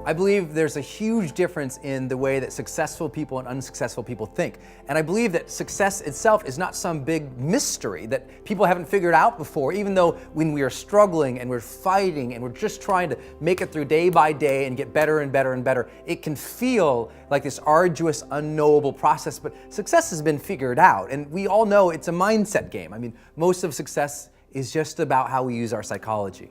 I believe there's a huge difference in the way that successful people and unsuccessful people think. And I believe that success itself is not some big mystery that people haven't figured out before, even though when we are struggling and we're fighting and we're just trying to make it through day by day and get better and better and better, it can feel like this arduous, unknowable process, but success has been figured out. And we all know it's a mindset game. I mean, most of success is just about how we use our psychology.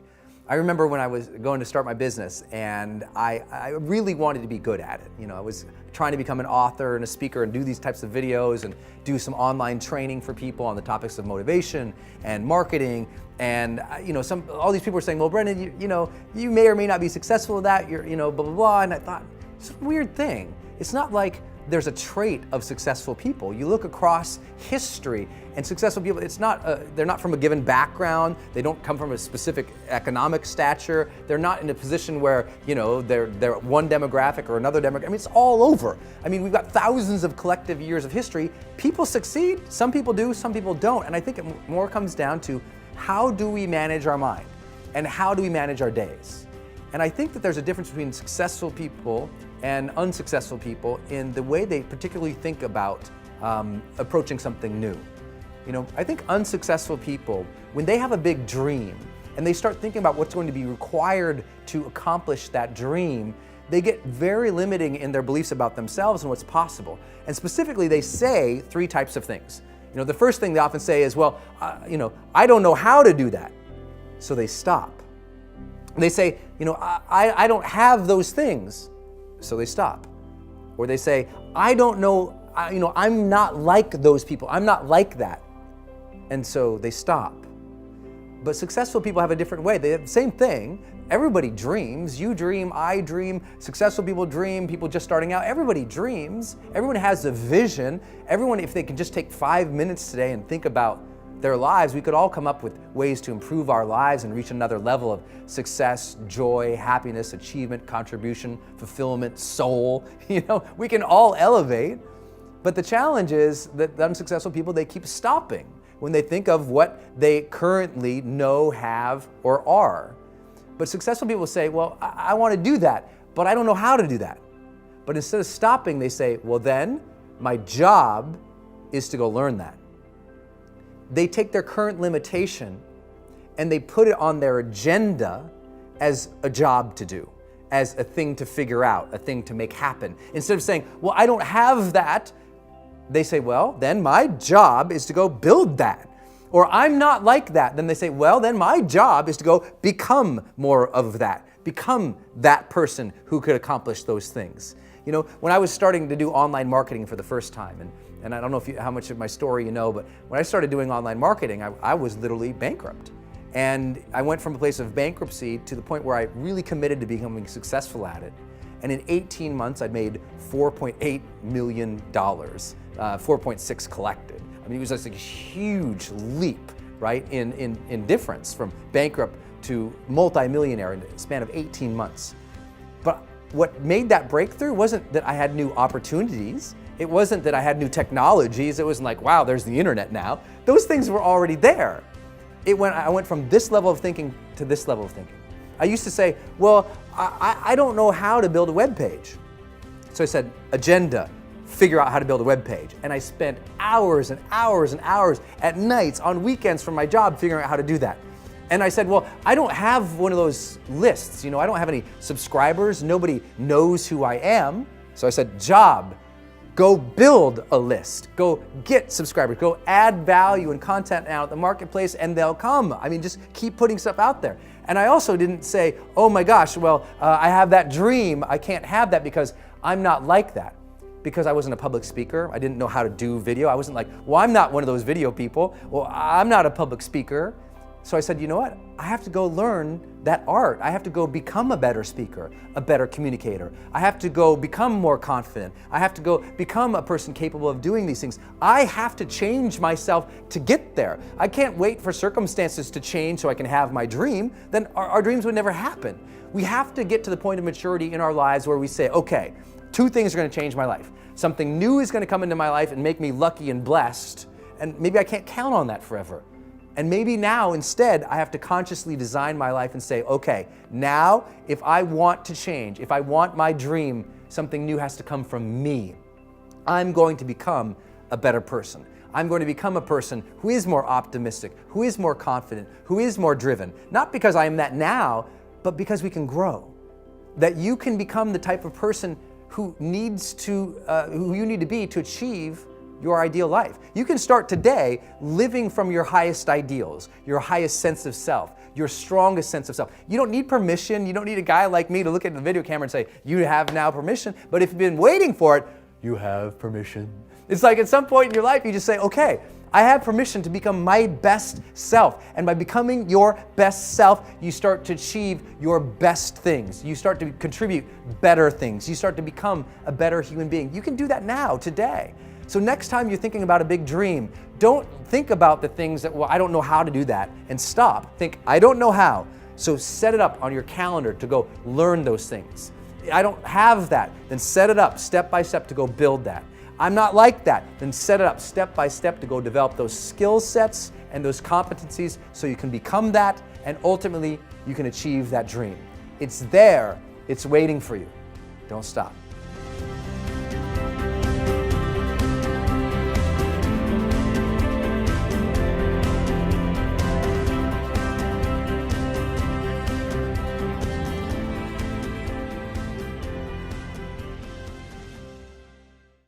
I remember when I was going to start my business and I really wanted to be good at it. You know, I was trying to become an author and a speaker and do these types of videos and do some online training for people on the topics of motivation and marketing. And you know, all these people were saying, well, Brendan, you may or may not be successful at that, blah, blah, blah. And I thought, it's a weird thing. It's not like there's a trait of successful people. You look across history and successful people, they're not from a given background. They don't come from a specific economic stature. They're not in a position where, they're one demographic or another demographic. I mean, it's all over. I mean, we've got thousands of collective years of history. People succeed, some people do, some people don't. And I think it more comes down to how do we manage our mind and how do we manage our days? And I think that there's a difference between successful people and unsuccessful people in the way they particularly think about approaching something new. I think unsuccessful people, when they have a big dream and they start thinking about what's going to be required to accomplish that dream, they get very limiting in their beliefs about themselves and what's possible. And specifically, they say three types of things. The first thing they often say is, well, I don't know how to do that. So they stop. They say, I don't have those things. So they stop. Or they say, I don't know, I'm not like those people. I'm not like that. And so they stop. But successful people have a different way. They have the same thing. Everybody dreams. You dream, I dream. Successful people dream. People just starting out. Everybody dreams. Everyone has a vision. Everyone, if they can just take 5 minutes today and think about their lives, we could all come up with ways to improve our lives and reach another level of success, joy, happiness, achievement, contribution, fulfillment, soul. We can all elevate. But the challenge is that the unsuccessful people, they keep stopping when they think of what they currently know, have, or are. But successful people say, well, I want to do that, but I don't know how to do that. But instead of stopping, they say, well, then my job is to go learn that. They take their current limitation and they put it on their agenda as a job to do, as a thing to figure out, a thing to make happen. Instead of saying, well, I don't have that, they say, well, then my job is to go build that. Or I'm not like that. Then they say, well, then my job is to go become more of that, become that person who could accomplish those things. When I was starting to do online marketing for the first time, and I don't know how much of my story you know, but when I started doing online marketing, I was literally bankrupt. And I went from a place of bankruptcy to the point where I really committed to becoming successful at it. And in 18 months, I'd made $4.8 million, 4.6 collected. I mean, it was just a huge leap, right, in difference from bankrupt to multimillionaire in the span of 18 months. But what made that breakthrough wasn't that I had new opportunities. It wasn't that I had new technologies. It wasn't like, wow, there's the internet now. Those things were already there. I went from this level of thinking to this level of thinking. I used to say, well, I don't know how to build a web page. So I said, agenda, figure out how to build a web page. And I spent hours and hours and hours at nights, on weekends from my job, figuring out how to do that. And I said, well, I don't have one of those lists. I don't have any subscribers. Nobody knows who I am. So I said, job, go build a list. Go get subscribers. Go add value and content out at the marketplace and they'll come. I mean, just keep putting stuff out there. And I also didn't say, oh my gosh, well, I have that dream. I can't have that because I'm not like that. Because I wasn't a public speaker. I didn't know how to do video. I wasn't like, well, I'm not one of those video people. Well, I'm not a public speaker. So I said, you know what? I have to go learn that art. I have to go become a better speaker, a better communicator. I have to go become more confident. I have to go become a person capable of doing these things. I have to change myself to get there. I can't wait for circumstances to change so I can have my dream. Then our dreams would never happen. We have to get to the point of maturity in our lives where we say, okay, two things are going to change my life. Something new is going to come into my life and make me lucky and blessed. And maybe I can't count on that forever. And maybe now instead I have to consciously design my life and say, okay, now if I want to change, if I want my dream, something new has to come from me. I'm going to become a better person. I'm going to become a person who is more optimistic, who is more confident, who is more driven. Not because I am that now, but because we can grow. That you can become the type of person who you need to be to achieve your ideal life. You can start today living from your highest ideals, your highest sense of self, your strongest sense of self. You don't need permission. You don't need a guy like me to look at the video camera and say, you have now permission. But if you've been waiting for it, you have permission. It's like at some point in your life, you just say, okay, I have permission to become my best self. And by becoming your best self, you start to achieve your best things. You start to contribute better things. You start to become a better human being. You can do that now, today. So next time you're thinking about a big dream, don't think about the things that, well, I don't know how to do that, and stop. Think, I don't know how. So set it up on your calendar to go learn those things. I don't have that, then set it up step by step to go build that. I'm not like that, then set it up step by step to go develop those skill sets and those competencies so you can become that, and ultimately you can achieve that dream. It's there, it's waiting for you. Don't stop.